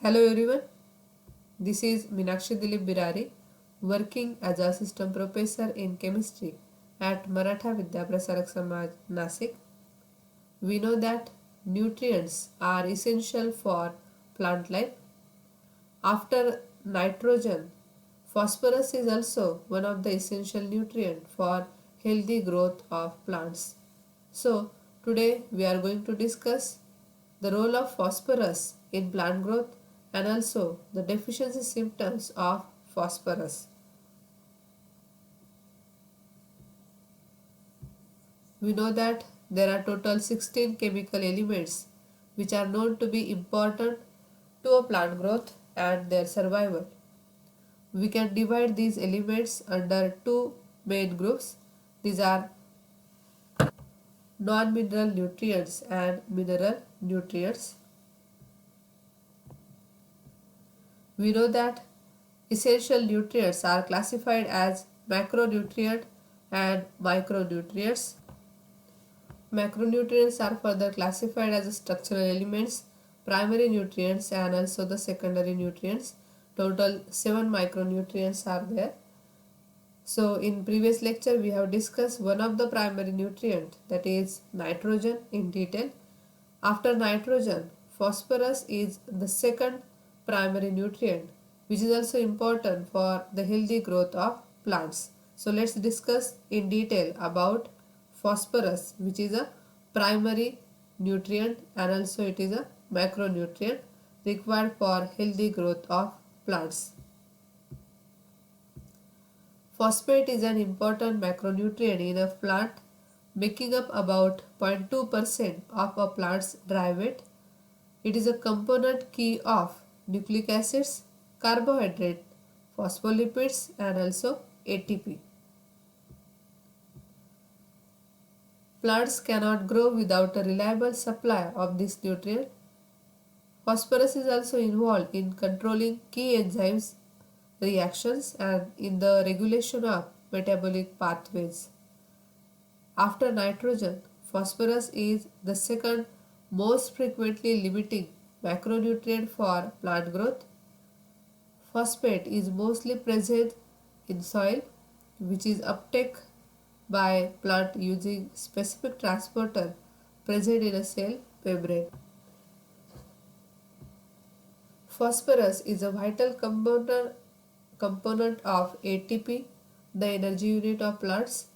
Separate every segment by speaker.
Speaker 1: Hello everyone, this is Minakshi Dilip Birari, working as a assistant professor in chemistry at Maratha Vidya Prasarak Samaj, Nasik. We know that nutrients are essential for plant life. After nitrogen, phosphorus is also one of the essential nutrients for healthy growth of plants. So, today we are going to discuss the role of phosphorus in plant growth and also the deficiency symptoms of phosphorus. We know that there are total 16 chemical elements which are known to be important to a plant growth and their survival. We can divide these elements under two main groups. These are non-mineral nutrients and mineral nutrients. We know that essential nutrients are classified as macronutrient and micronutrients. Macronutrients are further classified as structural elements, primary nutrients and also the secondary nutrients. Total 7 micronutrients are there. So in previous lecture we have discussed one of the primary nutrient, that is nitrogen, in detail. After nitrogen, phosphorus is the second primary nutrient which is also important for the healthy growth of plants. So let's discuss in detail about phosphorus, which is a primary nutrient and also it is a macronutrient required for healthy growth of plants. Phosphate is an important macronutrient in a plant, making up about 0.2% of a plant's dry weight. It is a component key of nucleic acids, carbohydrate, phospholipids and also ATP. Plants cannot grow without a reliable supply of this nutrient. Phosphorus is also involved in controlling key enzymes reactions and in the regulation of metabolic pathways. After nitrogen, phosphorus is the second most frequently limiting macronutrient for plant growth. Phosphate is mostly present in soil, which is uptake by plant using specific transporter present in a cell membrane. Phosphorus is a vital component of ATP, the energy unit of plants.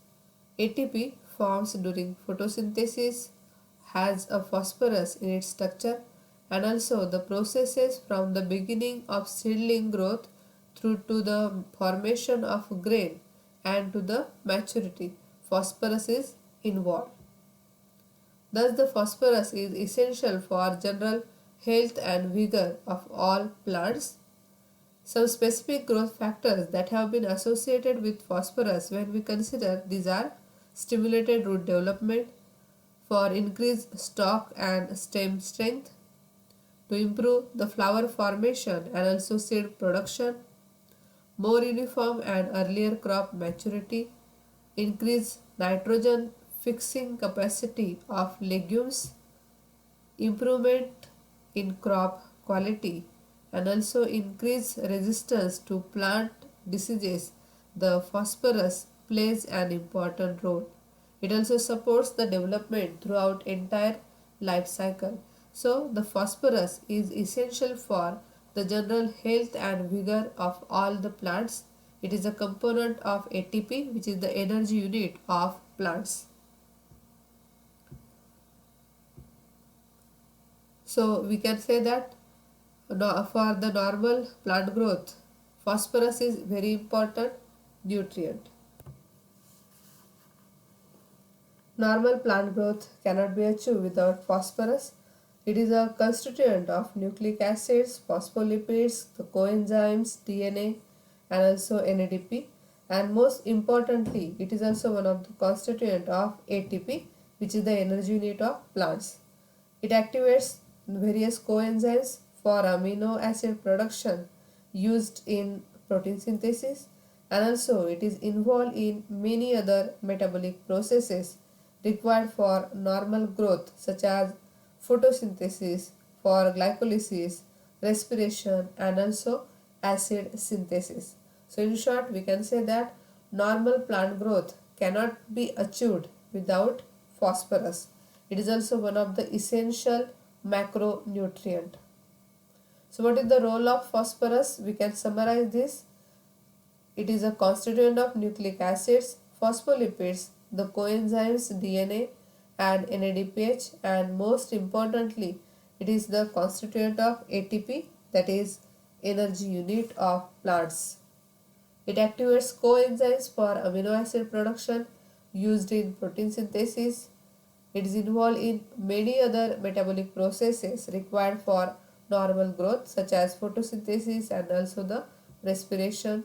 Speaker 1: ATP forms during photosynthesis, has a phosphorus in its structure, and also the processes from the beginning of seedling growth through to the formation of grain and to the maturity. Phosphorus is involved. Thus, the phosphorus is essential for general health and vigor of all plants. Some specific growth factors that have been associated with phosphorus when we consider these are stimulated root development, for increased stalk and stem strength, to improve the flower formation and also seed production, more uniform and earlier crop maturity, increase nitrogen fixing capacity of legumes, improvement in crop quality, and also increase resistance to plant diseases. The phosphorus plays an important role. It also supports the development throughout entire life cycle. So the phosphorus is essential for the general health and vigor of all the plants. It is a component of ATP, which is the energy unit of plants. So we can say that for the normal plant growth, phosphorus is very important nutrient. Normal plant growth cannot be achieved without phosphorus. It is a constituent of nucleic acids, phospholipids, the coenzymes, DNA, and also NADP. And most importantly, it is also one of the constituent of ATP, which is the energy unit of plants. It activates various coenzymes for amino acid production used in protein synthesis, and also it is involved in many other metabolic processes required for normal growth such as photosynthesis, for glycolysis, respiration, and also acid synthesis. So, in short, we can say that normal plant growth cannot be achieved without phosphorus. It is also one of the essential macronutrient. So, what is the role of phosphorus? We can summarize this. It is a constituent of nucleic acids, phospholipids, the coenzymes DNA and NADPH, and most importantly, it is the constituent of ATP, that is energy unit of plants. It activates coenzymes for amino acid production used in protein synthesis. It is involved in many other metabolic processes required for normal growth, such as photosynthesis and also the respiration.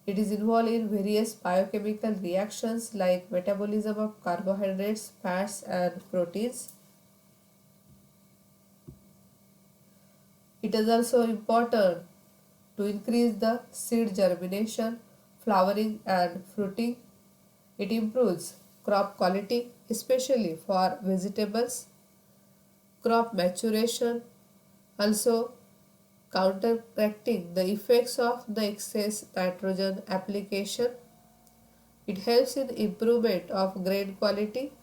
Speaker 1: It is involved in various biochemical reactions like metabolism of carbohydrates, fats, and proteins. It is also important to increase the seed germination, flowering, and fruiting. It improves crop quality, especially for vegetables, crop maturation, also counteracting the effects of the excess nitrogen application. It helps in improvement of grain quality,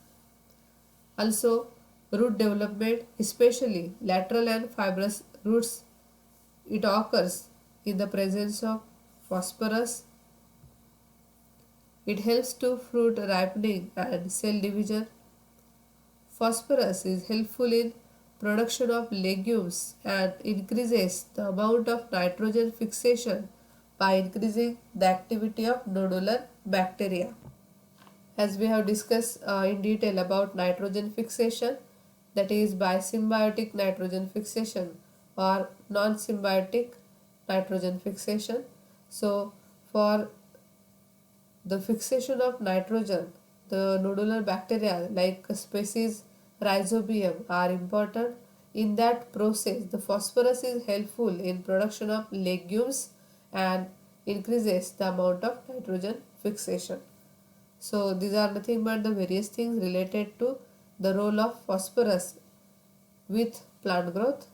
Speaker 1: also root development, especially lateral and fibrous roots. It occurs in the presence of phosphorus. It helps to fruit ripening and cell division. Phosphorus is helpful in production of legumes and increases the amount of nitrogen fixation by increasing the activity of nodular bacteria. As we have discussed in detail about nitrogen fixation, that is by symbiotic nitrogen fixation or non-symbiotic nitrogen fixation. So for the fixation of nitrogen, the nodular bacteria like species Rhizobium are important. In that process, the phosphorus is helpful in production of legumes and increases the amount of nitrogen fixation. So these are nothing but the various things related to the role of phosphorus with plant growth.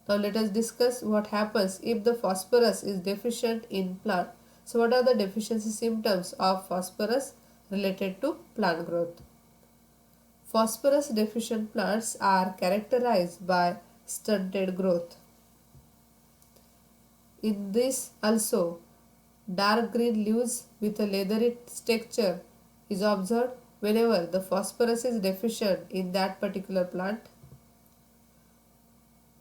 Speaker 1: Now let us discuss what happens if the phosphorus is deficient in plant. So what are the deficiency symptoms of phosphorus related to plant growth? Phosphorus deficient plants are characterized by stunted growth. In this also, dark green leaves with a leathery texture is observed whenever the phosphorus is deficient in that particular plant.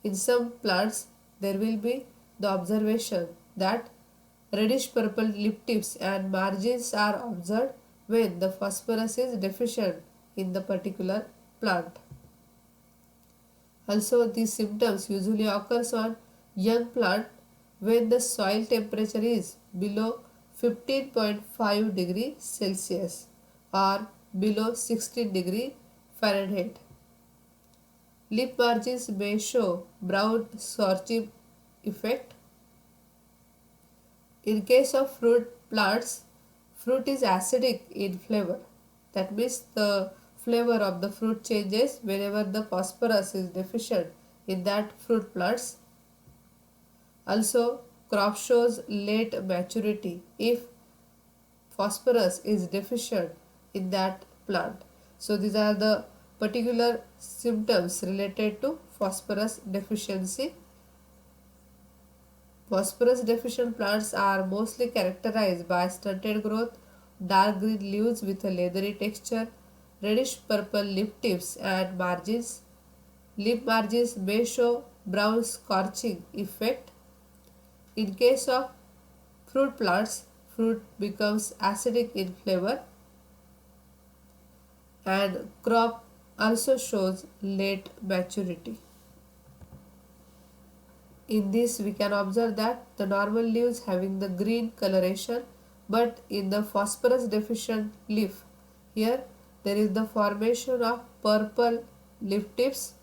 Speaker 1: In some plants, there will be the observation that reddish purple leaf tips and margins are observed when the phosphorus is deficient in the particular plant. Also, these symptoms usually occurs on young plant when the soil temperature is below 15.5 degree Celsius or below 16 degree Fahrenheit. Leaf margins may show brown scorching effect. In case of fruit plants, fruit is acidic in flavor. That means the flavor of the fruit changes whenever the phosphorus is deficient in that fruit plants. Also, crop shows late maturity if phosphorus is deficient in that plant. So these are the particular symptoms related to phosphorus deficiency. Phosphorus deficient plants are mostly characterized by stunted growth, dark green leaves with a leathery texture, reddish purple leaf tips and margins. Leaf margins may show brown scorching effect. In case of fruit plants, fruit becomes acidic in flavor and crop also shows late maturity. In this we can observe that the normal leaves having the green coloration, but in the phosphorus deficient leaf, here there is the formation of purple leaf tips,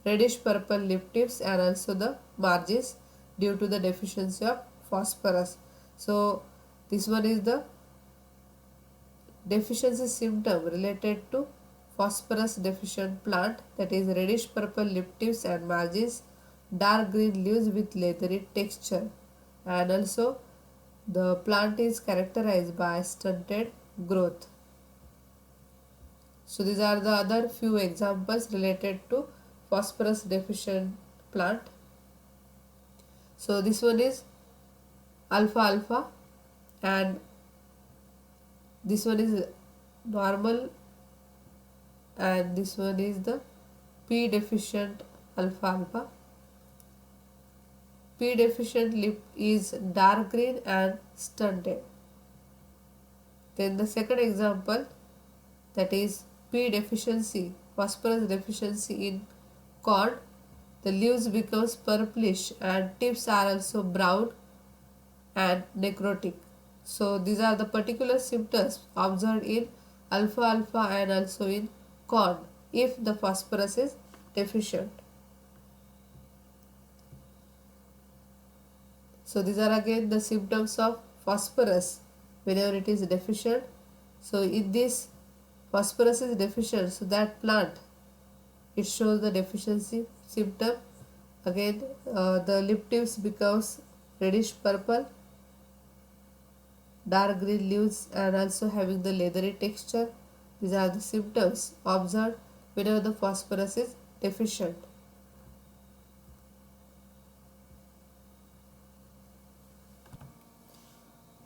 Speaker 1: reddish purple leaf tips and also the margins due to the deficiency of phosphorus. So this one is the deficiency symptom related to phosphorus deficient plant, that is reddish purple leaf tips and margins, dark green leaves with leathery texture, and also the plant is characterized by stunted growth. So these are the other few examples related to phosphorus deficient plant. So this one is alpha alpha, and this one is normal, and this one is the P deficient alpha alpha. P deficient leaf is dark green and stunted. Then the second example, that is P deficiency, phosphorus deficiency in corn. The leaves becomes purplish and tips are also brown and necrotic. So these are the particular symptoms observed in alpha alpha and also in corn if the phosphorus is deficient. So these are again the symptoms of phosphorus whenever it is deficient. So in this phosphorus is deficient, so that plant, it shows the deficiency symptom. Again the leaf tips becomes reddish purple, dark green leaves and also having the leathery texture. These are the symptoms observed whenever the phosphorus is deficient.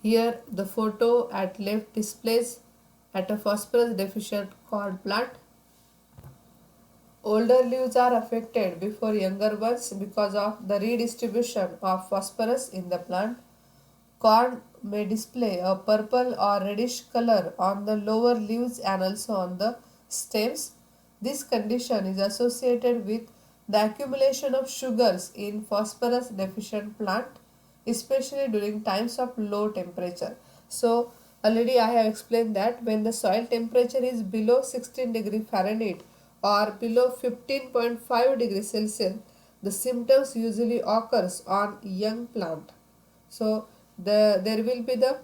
Speaker 1: Here the photo at left displays at a phosphorus deficient corn plant. Older leaves are affected before younger ones because of the redistribution of phosphorus in the plant. Corn may display a purple or reddish color on the lower leaves and also on the stems. This condition is associated with the accumulation of sugars in phosphorus deficient plant, especially during times of low temperature. So already I have explained that when the soil temperature is below 16 degree Fahrenheit or below 15.5 degrees Celsius, the symptoms usually occurs on young plant. So there will be the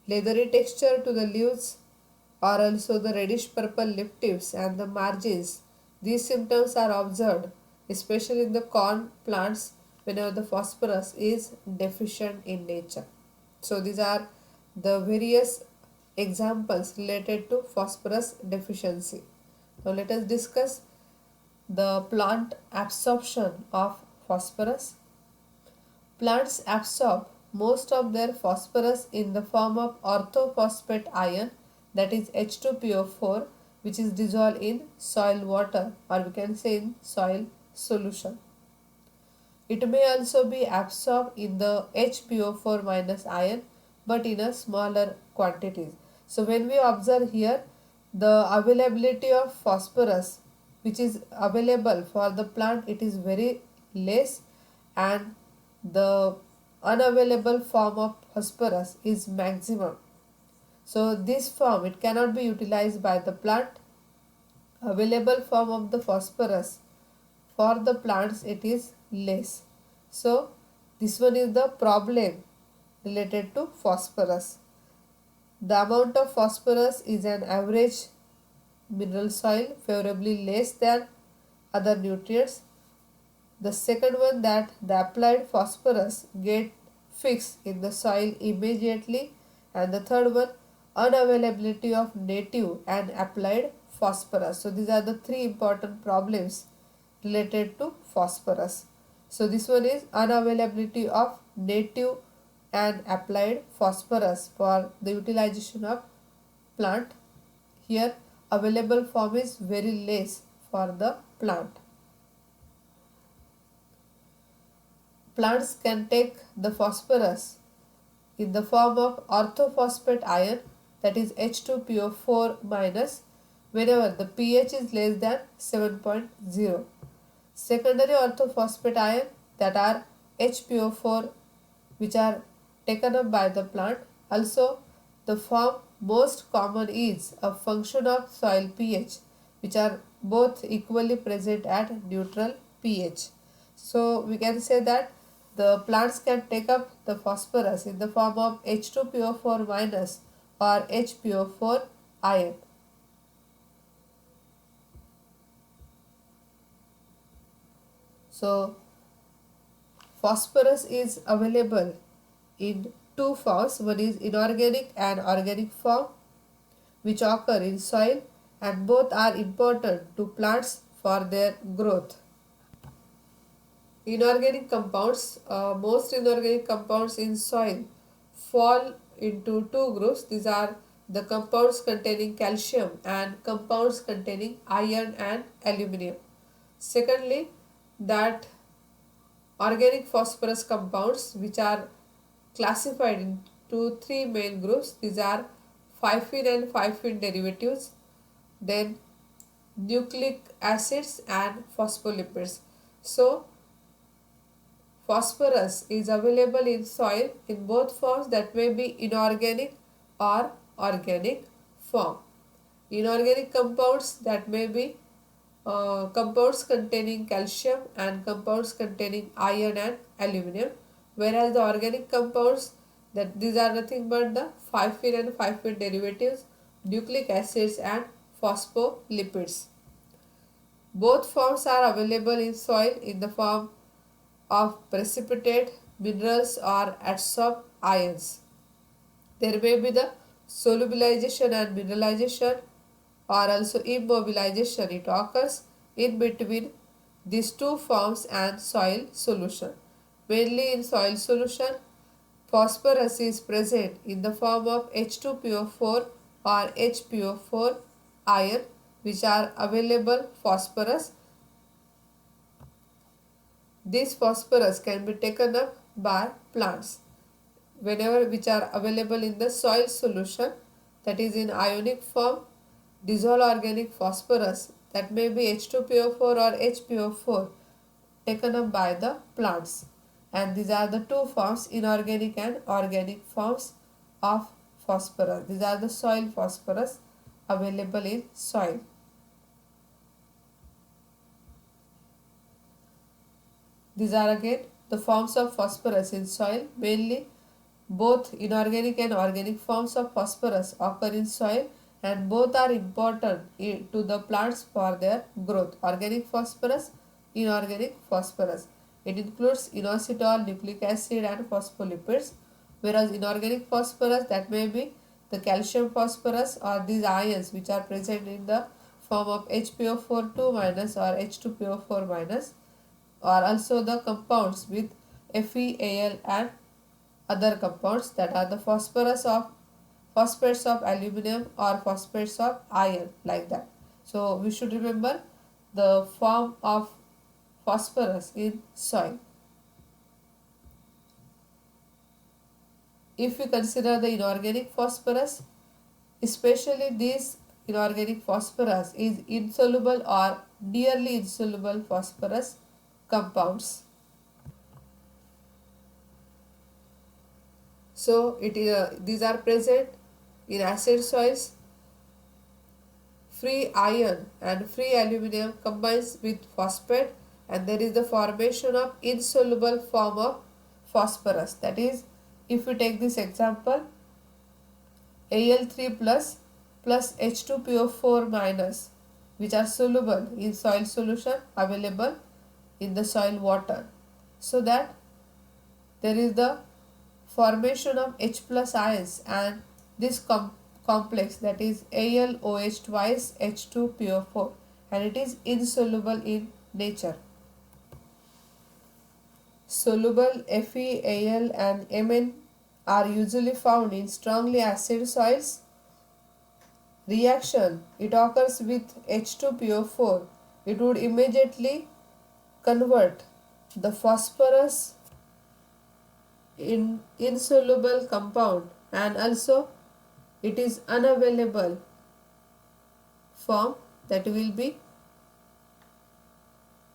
Speaker 1: leathery texture to the leaves or also the reddish purple leaf tips and the margins. These symptoms are observed especially in the corn plants whenever the phosphorus is deficient in nature. So these are the various examples related to phosphorus deficiency. Now let us discuss the plant absorption of phosphorus. Plants absorb most of their phosphorus in the form of orthophosphate ion, that is H2PO4, which is dissolved in soil water or we can say in soil solution. It may also be absorbed in the HPO4 minus ion but in a smaller quantities. So when we observe here, the availability of phosphorus which is available for the plant, it is very less, and the unavailable form of phosphorus is maximum. So this form, it cannot be utilized by the plant. Available form of the phosphorus for the plants, it is less. So this one is the problem related to phosphorus. The amount of phosphorus is an average mineral soil favorably less than other nutrients. The second one, that the applied phosphorus get fixed in the soil immediately, and the third one, unavailability of native and applied phosphorus. So these are the three important problems related to phosphorus. So this one is unavailability of native and applied phosphorus for the utilization of plant. Here available form is very less for the plant. Plants can take the phosphorus in the form of orthophosphate ion, that is H2PO4 minus, whenever the pH is less than 7.0. Secondary orthophosphate ion, that are HPO4, which are taken up by the plant. Also the form most common is a function of soil pH, which are both equally present at neutral pH. So we can say that the plants can take up the phosphorus in the form of H2PO4 minus or HPO4 ion. So phosphorus is available in two forms. One is inorganic and organic form, which occur in soil, and both are important to plants for their growth. Inorganic compounds, most inorganic compounds in soil fall into two groups. These are the compounds containing calcium and compounds containing iron and aluminium. Secondly, that organic phosphorus compounds, which are classified into three main groups. These are 5-fene and 5-fene derivatives, then nucleic acids and phospholipids. So phosphorus is available in soil in both forms, that may be inorganic or organic form. Inorganic compounds, that may be compounds containing calcium and compounds containing iron and aluminium, whereas the organic compounds, that these are nothing but the 5-fene and 5-fene derivatives, nucleic acids and phospholipids. Both forms are available in soil in the form of precipitate, minerals or adsorbed ions. There may be the solubilization and mineralization or also immobilization. It occurs in between these two forms and soil solution. Mainly in soil solution, phosphorus is present in the form of H2PO4 or HPO4 ion, which are available phosphorus. This phosphorus can be taken up by plants whenever which are available in the soil solution, that is in ionic form. Dissolved organic phosphorus, that may be H2PO4 or HPO4, taken up by the plants. And these are the two forms, inorganic and organic forms of phosphorus. These are the soil phosphorus available in soil. These are again the forms of phosphorus in soil. Mainly both inorganic and organic forms of phosphorus occur in soil, and both are important to the plants for their growth. Organic phosphorus, inorganic phosphorus. It includes inositol, nucleic acid and phospholipids, whereas inorganic phosphorus, that may be the calcium phosphorus or these ions which are present in the form of HPO4 minus or H2PO4 minus, or also the compounds with FeAl and other compounds, that are the phosphates of aluminum or phosphates of iron, like that. So we should remember the form of phosphorus in soil. If we consider the inorganic phosphorus, especially this inorganic phosphorus is insoluble or nearly insoluble phosphorus compounds. So these are present in acid soils. Free iron and free aluminum combines with phosphate, and there is the formation of insoluble form of phosphorus. That is, if we take this example, Al3 plus H2PO4 minus, which are soluble in soil solution, available in the soil water, so that there is the formation of H plus ions, and this complex, that is AlOH twice H2PO4, and it is insoluble in nature. Soluble Fe, Al and Mn are usually found in strongly acid soils. Reaction, it occurs with H2PO4. It would immediately convert the phosphorus in insoluble compound, and also it is unavailable form, that will be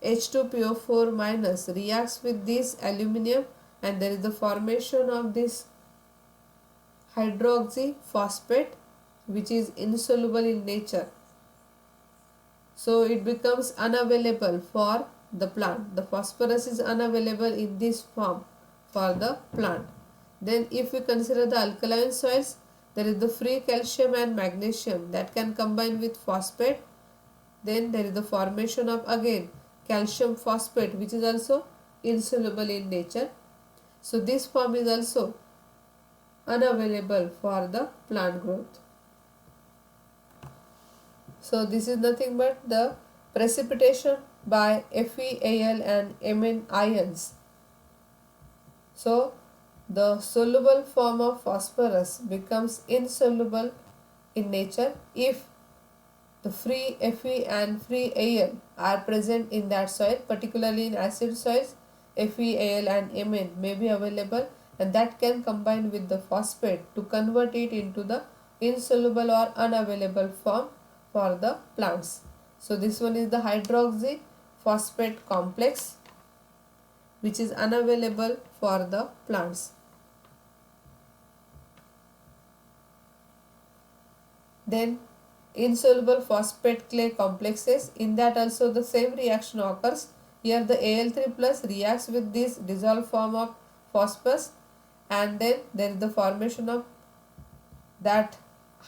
Speaker 1: H2PO4 minus reacts with this aluminum, and there is the formation of this hydroxy phosphate, which is insoluble in nature. So it becomes unavailable for the plant. The phosphorus is unavailable in this form for the plant. Then if we consider the alkaline soils, there is the free calcium and magnesium that can combine with phosphate. Then there is the formation of again calcium phosphate, which is also insoluble in nature. So this form is also unavailable for the plant growth. So this is nothing but the precipitation by Fe, Al and Mn ions. So the soluble form of phosphorus becomes insoluble in nature if the free Fe and free Al are present in that soil, particularly in acid soils. Fe, Al and Mn may be available, and that can combine with the phosphate to convert it into the insoluble or unavailable form for the plants. So this one is the hydroxy phosphate complex, which is unavailable for the plants. Then insoluble phosphate clay complexes, in that also the same reaction occurs. Here the Al3 plus reacts with this dissolved form of phosphorus, and then there is the formation of that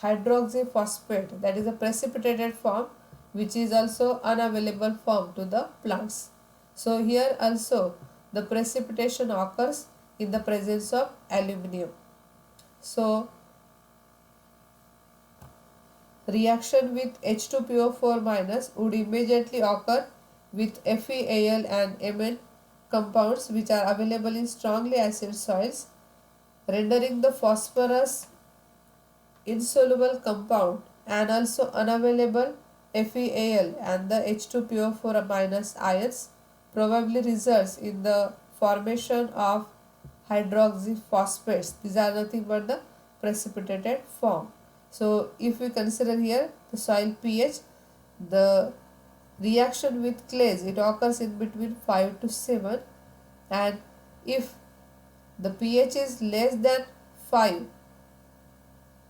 Speaker 1: hydroxy phosphate, that is a precipitated form, which is also unavailable form to the plants. So here also the precipitation occurs in the presence of aluminium. So reaction with H2PO4 minus would immediately occur with FeAl and Mn compounds, which are available in strongly acid soils, rendering the phosphorus insoluble compound and also unavailable FeAl and the H2PO4 minus ions probably results in the formation of hydroxy phosphates. These are nothing but the precipitated form. So if we consider here the soil pH, the reaction with clays, it occurs in between 5 to 7, and if the pH is less than 5,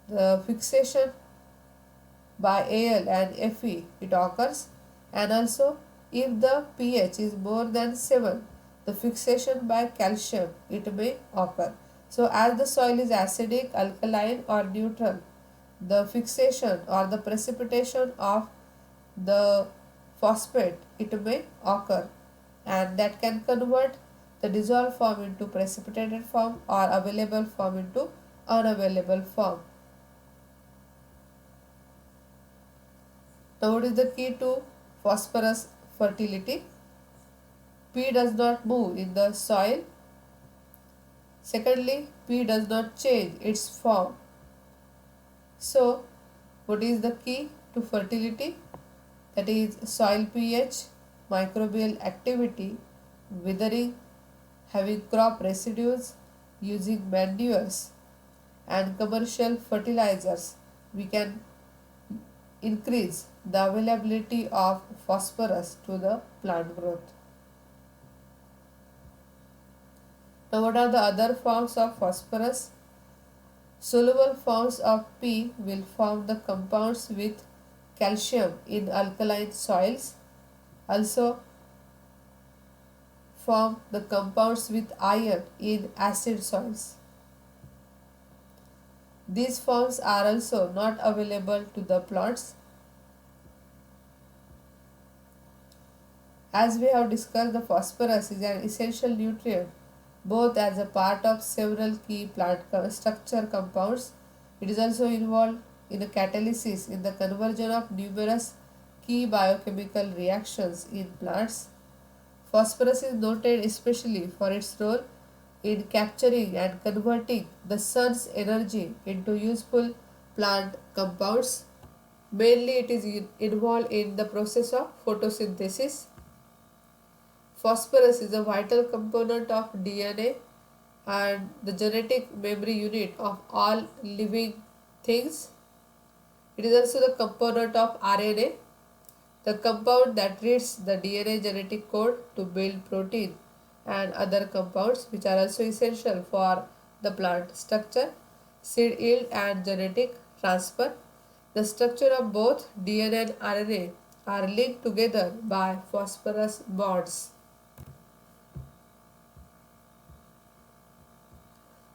Speaker 1: the fixation by Al and Fe it occurs, and also if the pH is more than 7, the fixation by calcium it may occur. So as the soil is acidic, alkaline or neutral, the fixation or the precipitation of the phosphate it may occur, and that can convert the dissolved form into precipitated form or available form into unavailable form. Now what is the key to phosphorus fertility? P does not move in the soil. Secondly, P does not change its form. So, what is the key to fertility? That is soil pH, microbial activity, withering, having crop residues, using manures and commercial fertilizers. We can increase the availability of phosphorus to the plant growth. Now what are the other forms of phosphorus? Soluble forms of P will form the compounds with calcium in alkaline soils, also form the compounds with iron in acid soils. These forms are also not available to the plants. As we have discussed, the phosphorus is an essential nutrient both as a part of several key plant structure compounds. It is also involved in the catalysis in the conversion of numerous key biochemical reactions in plants. Phosphorus is noted especially for its role in capturing and converting the sun's energy into useful plant compounds. Mainly it is involved in the process of photosynthesis. Phosphorus is a vital component of DNA and the genetic memory unit of all living things. It is also the component of RNA, the compound that reads the DNA genetic code to build protein and other compounds which are also essential for the plant structure, seed yield and genetic transfer. The structure of both DNA and RNA are linked together by phosphorus bonds.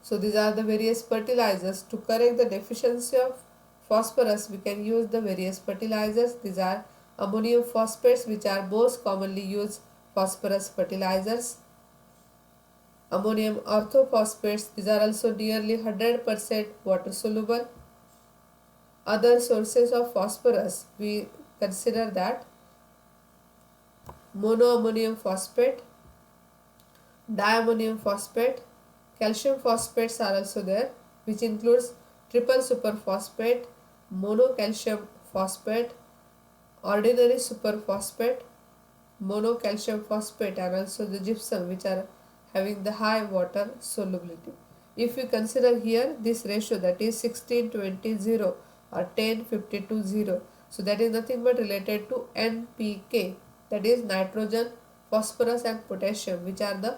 Speaker 1: So these are the various fertilizers. To correct the deficiency of phosphorus, we can use the various fertilizers. These are ammonium phosphates, which are most commonly used phosphorus fertilizers. Ammonium orthophosphates, these are also nearly 100% water soluble. Other sources of phosphorus, we consider that monoammonium phosphate, diammonium phosphate, calcium phosphates are also there, which includes triple superphosphate, monocalcium phosphate, ordinary superphosphate, monocalcium phosphate, and also the gypsum, which are having the high water solubility. If we consider here this ratio, that is 16:20:0 or 10:52:0, so that is nothing but related to NPK, that is nitrogen, phosphorus and potassium, which are the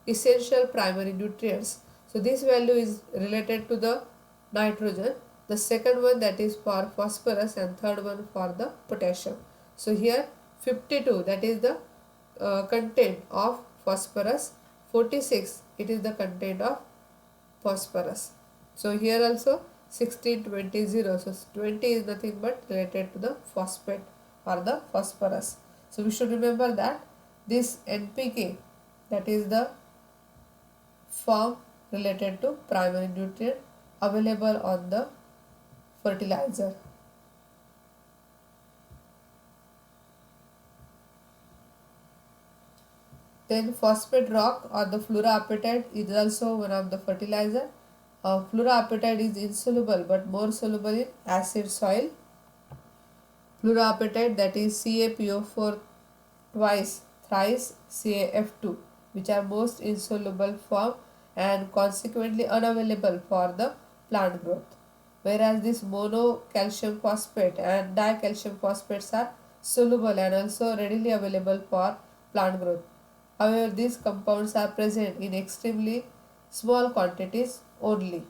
Speaker 1: essential primary nutrients. So this value is related to the nitrogen, the second one that is for phosphorus, and third one for the potassium. So here 52, that is the content of phosphorus, 46 it is the content of phosphorus. So here also 16:20:0, so 20 is nothing but related to the phosphate or the phosphorus. So we should remember that this NPK, that is the form related to primary nutrient available on the fertilizer. Then phosphate rock or the fluoroapatite is also one of the fertilizer. Fluoroapatite is insoluble but more soluble in acid soil. Fluoroapatite, that is CaPO4 twice, thrice CaF2, which are most insoluble form and consequently unavailable for the plant growth. Whereas this monocalcium phosphate and dicalcium phosphates are soluble and also readily available for plant growth. However, these compounds are present in extremely small quantities only.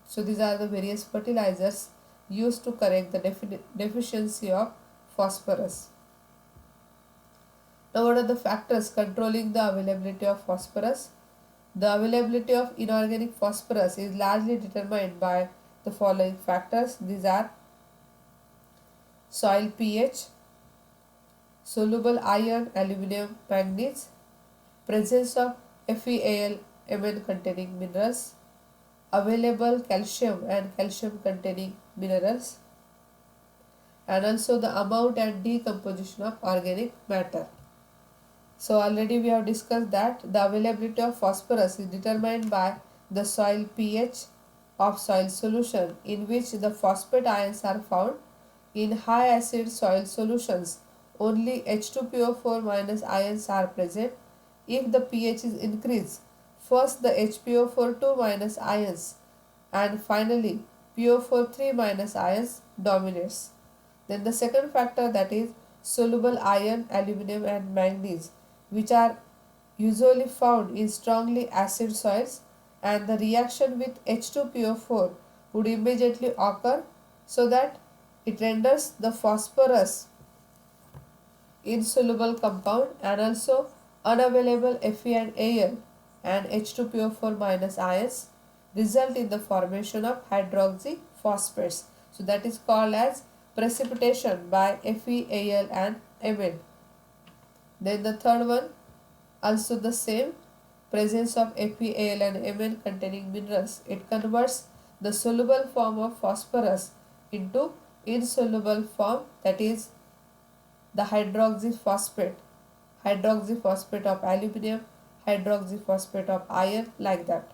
Speaker 1: So these are the various fertilizers used to correct the deficiency of phosphorus. Now, what are the factors controlling the availability of phosphorus? The availability of inorganic phosphorus is largely determined by the following factors. These are soil pH, soluble iron, aluminum, manganese, presence of FeAl, Mn containing minerals, available calcium and calcium containing minerals, and also the amount and decomposition of organic matter. So already we have discussed that the availability of phosphorus is determined by the soil pH of soil solution in which the phosphate ions are found. In high acid soil solutions, only H2PO4 minus ions are present. If the pH is increased, first the HPO4 2 minus ions and finally PO4 3 minus ions dominates. Then the second factor, that is soluble iron, aluminum and manganese, which are usually found in strongly acid soils, and the reaction with H2PO4 would immediately occur so that it renders the phosphorus insoluble compound and also unavailable Fe and Al and H2PO4 minus ions result in the formation of hydroxy phosphates. So that is called as precipitation by Fe, Al and Mn. Then the third one, also the same, presence of Fe, Al and Mn containing minerals. It converts the soluble form of phosphorus into insoluble form, that is the hydroxy phosphate of aluminum, hydroxy phosphate of iron, like that.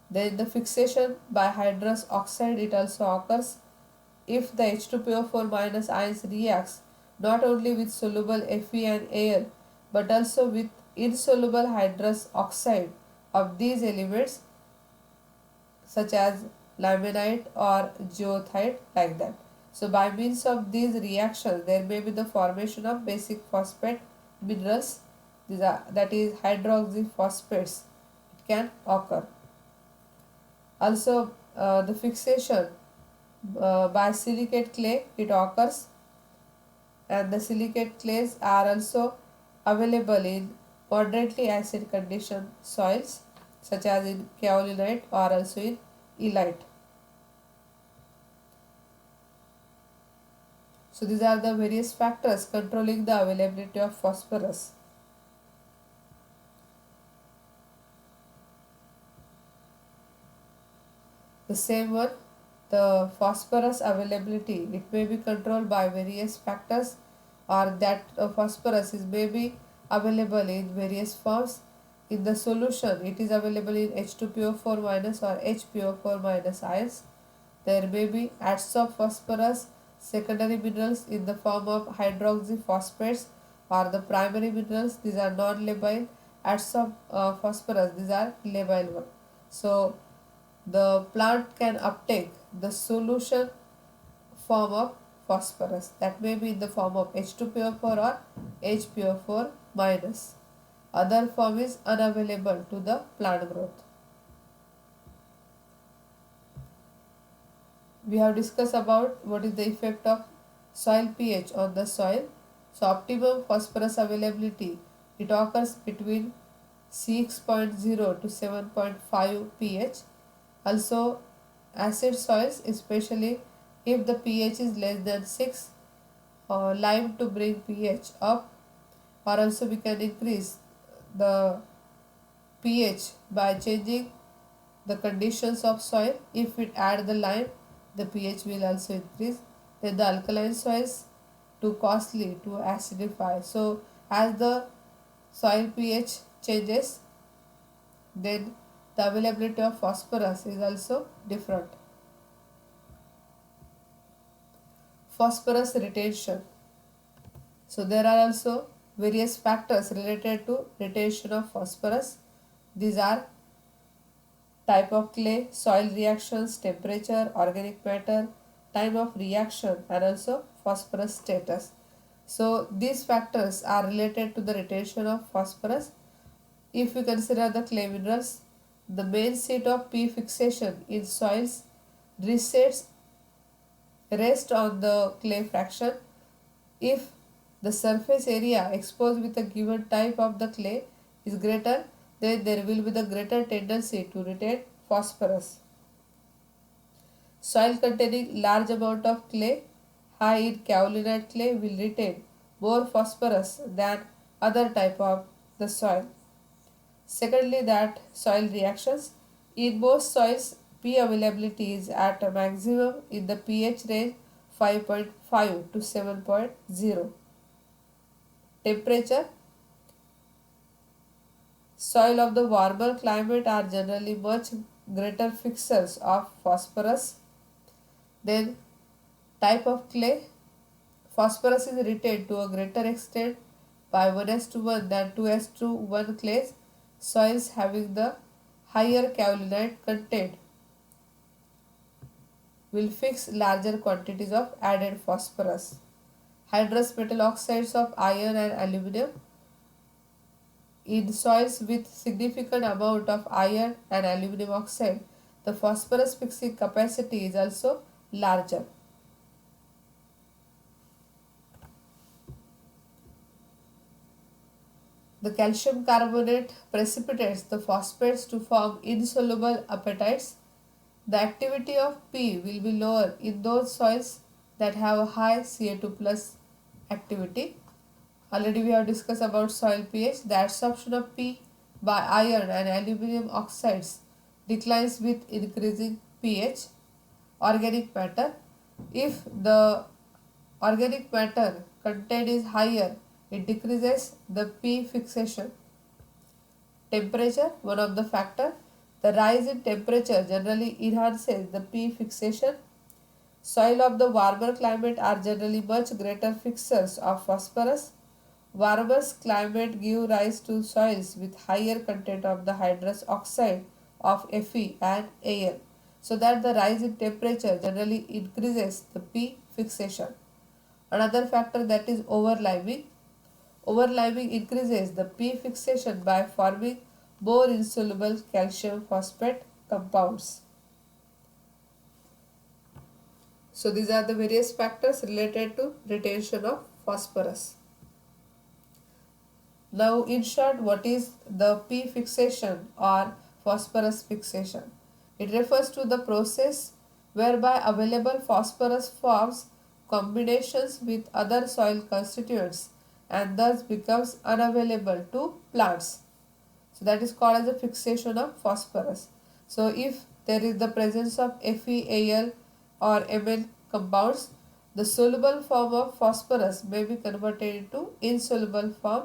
Speaker 1: Then the fixation by hydrous oxide, it also occurs if the H2PO4 minus ions reacts not only with soluble Fe and Al but also with insoluble hydrous oxide of these elements such as limonite or geothite, like that. So by means of these reactions there may be the formation of basic phosphate minerals, that is hydroxy phosphates, it can occur. Also the fixation by silicate clay, it occurs, and the silicate clays are also available in moderately acid condition soils such as in kaolinite or also in illite. So these are the various factors controlling the availability of phosphorus. The same one, the phosphorus availability, it may be controlled by various factors, or that phosphorus is may be available in various forms. In the solution, it is available in H2PO4 minus or HPO4 minus ions. There may be adsorb phosphorus secondary minerals in the form of hydroxyphosphates, or the primary minerals. These are non-labile adsorb phosphorus. These are labile one. So the plant can uptake the solution form of phosphorus, that may be in the form of H2PO4 or HPO4 minus. Other form is unavailable to the plant growth. We have discussed about what is the effect of soil pH on the soil. So optimum phosphorus availability, it occurs between 6.0 to 7.5 pH. Also acid soils, especially if the pH is less than 6, lime to bring pH up, or also we can increase the pH by changing the conditions of soil. If we add the lime, the pH will also increase. Then the alkaline soils, too costly to acidify. So as the soil pH changes, then the availability of phosphorus is also different. Phosphorus retention. So there are also various factors related to retention of phosphorus. These are type of clay, soil reactions, temperature, organic matter, time of reaction, and also phosphorus status. So these factors are related to the retention of phosphorus. If we consider the clay minerals, the main seat of P fixation in soils rest on the clay fraction. If the surface area exposed with a given type of the clay is greater, then there will be the greater tendency to retain phosphorus. Soil containing large amount of clay, high in kaolinite clay, will retain more phosphorus than other type of the soil. Secondly, that soil reactions. In most soils, P availability is at a maximum in the pH range 5.5 to 7.0. Temperature. Soil of the warmer climate are generally much greater fixers of phosphorus. Then type of clay. Phosphorus is retained to a greater extent by 1:1 than 2:1 clays. Soils having the higher kaolinite content will fix larger quantities of added phosphorus. Hydrous metal oxides of iron and aluminum. In soils with significant amount of iron and aluminum oxide, the phosphorus fixing capacity is also larger. The calcium carbonate precipitates the phosphates to form insoluble apatites. The activity of P will be lower in those soils that have a high Ca2 plus activity. Already we have discussed about soil pH. The absorption of P by iron and aluminum oxides declines with increasing pH. Organic matter. If the organic matter content is higher, it decreases the P fixation. Temperature, one of the factor. The rise in temperature generally enhances the P fixation. Soil of the warmer climate are generally much greater fixers of phosphorus. Warmer climate give rise to soils with higher content of the hydrous oxide of Fe and Al, so that the rise in temperature generally increases the P fixation. Another factor, that is overliming. Overliming increases the P fixation by forming more insoluble calcium phosphate compounds. So these are the various factors related to retention of phosphorus. Now in short, what is the P fixation or phosphorus fixation? It refers to the process whereby available phosphorus forms combinations with other soil constituents and thus becomes unavailable to plants. So that is called as the fixation of phosphorus. So if there is the presence of FeAl or Mn compounds, the soluble form of phosphorus may be converted into insoluble form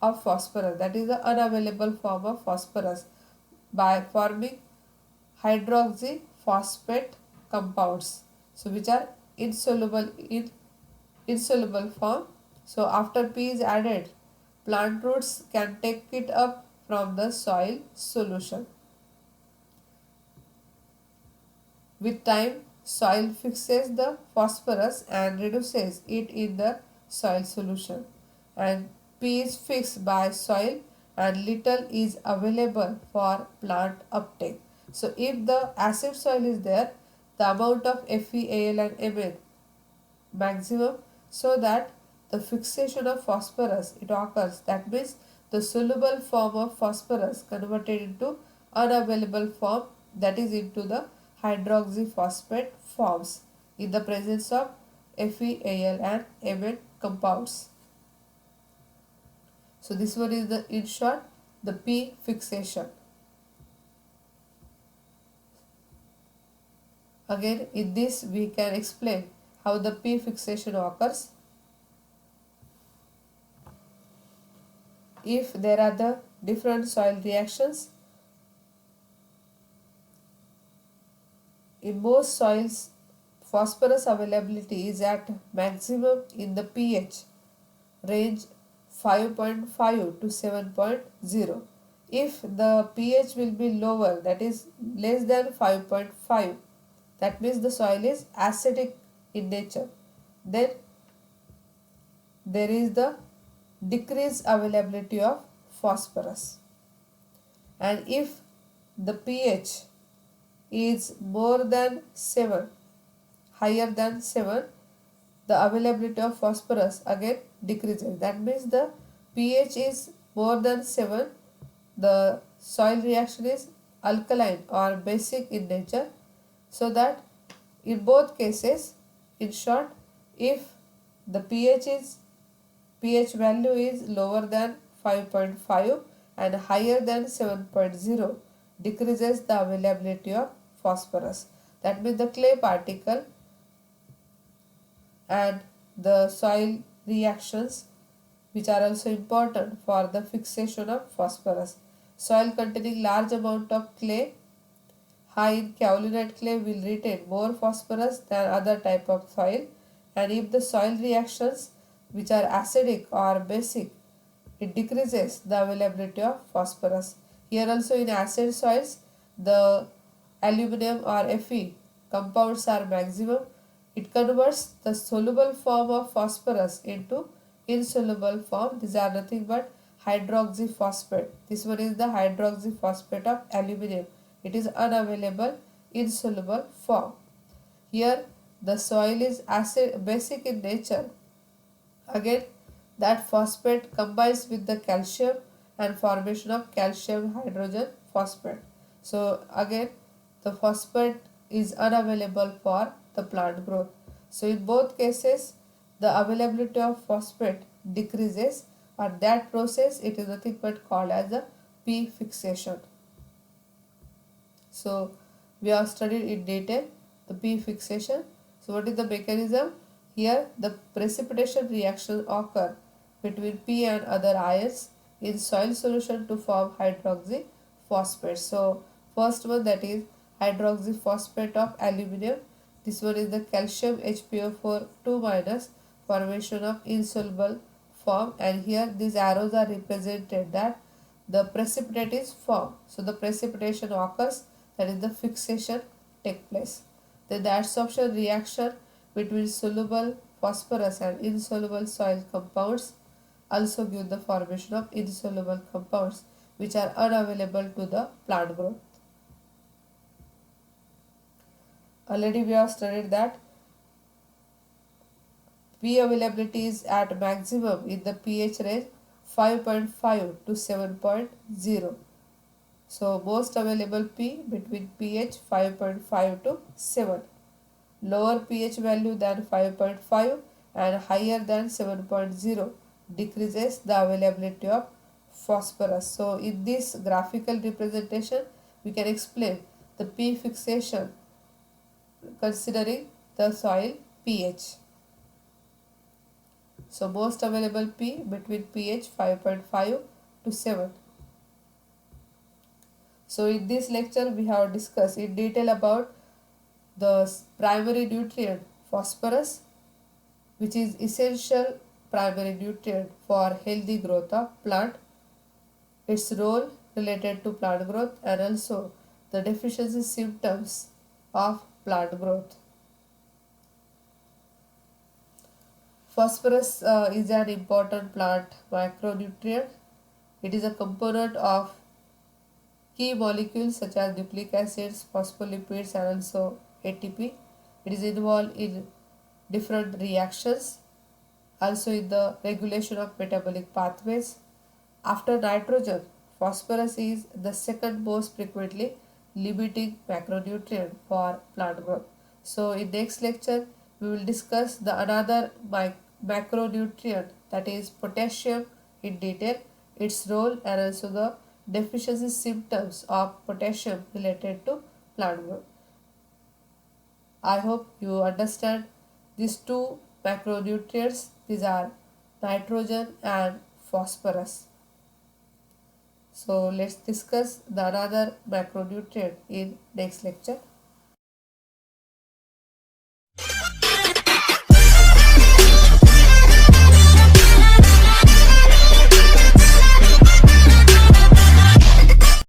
Speaker 1: of phosphorus, that is the unavailable form of phosphorus, by forming hydroxyphosphate compounds, so which are insoluble in insoluble form. So after P is added, plant roots can take it up from the soil solution. With time, soil fixes the phosphorus and reduces it in the soil solution, and P is fixed by soil and little is available for plant uptake. So if the acid soil is there, the amount of FeAl and Mn maximum, so that the fixation of phosphorus it occurs. That means the soluble form of phosphorus converted into unavailable form, that is into the hydroxyphosphate forms in the presence of FeAl and Mn compounds. So this one is the, in short, the P fixation. Again, in this we can explain how the P fixation occurs. If there are the different soil reactions, in most soils phosphorus availability is at maximum in the pH range 5.5 to 7.0. If the pH will be lower, that is less than 5.5, that means the soil is acidic in nature, then there is the decreased availability of phosphorus. And if the pH is more than 7, higher than 7, the availability of phosphorus again decreases. That means the pH is more than 7, the soil reaction is alkaline or basic in nature, so that in both cases, in short, if the pH value is lower than 5.5 and higher than 7.0, decreases the availability of phosphorus. That means the clay particle and the soil reactions, which are also important for the fixation of phosphorus. Soil containing large amount of clay high in kaolinite clay will retain more phosphorus than other type of soil, and if the soil reactions which are acidic or basic, it decreases the availability of phosphorus. Here also in acid soils, the aluminum or Fe compounds are maximum. It converts the soluble form of phosphorus into insoluble form. These are nothing but hydroxyphosphate. This one is the hydroxyphosphate of aluminum. It is unavailable insoluble form. Here the soil is acid basic in nature. Again, that phosphate combines with the calcium and formation of calcium hydrogen phosphate. So again, the phosphate is unavailable for the plant growth. So in both cases, the availability of phosphate decreases, and that process it is nothing but called as a P fixation. So we have studied in detail the P fixation. So what is the mechanism? Here the precipitation reaction occur between P and other ions in soil solution to form hydroxyphosphate. So first one, that is hydroxyphosphate of aluminum. This one is the calcium HPO4 2 minus, formation of insoluble form, and here these arrows are represented that the precipitate is formed. So the precipitation occurs, that is the fixation take place. Then the adsorption reaction between soluble phosphorus and insoluble soil compounds also give the formation of insoluble compounds which are unavailable to the plant growth. Already we have studied that P availability is at maximum in the pH range 5.5 to 7.0. So most available P between pH 5.5 to 7. lower pH value than 5.5 and higher than 7.0 decreases the availability of phosphorus. So in this graphical representation we can explain the P fixation considering the soil pH. So most available P between pH 5.5 to 7. So in this lecture we have discussed in detail about the primary nutrient phosphorus, which is essential primary nutrient for healthy growth of plant, its role related to plant growth, and also the deficiency symptoms of plant growth. Phosphorus is an important plant micronutrient. It is a component of key molecules such as nucleic acids, phospholipids, and also ATP. It is involved in different reactions, also in the regulation of metabolic pathways. After nitrogen, phosphorus is the second most frequently limiting macronutrient for plant growth. So in next lecture, we will discuss the another macronutrient, that is potassium, in detail, its role and also the deficiency symptoms of potassium related to plant growth. I hope you understand these two macronutrients. These are nitrogen and phosphorus. So let's discuss the another macronutrient in next lecture.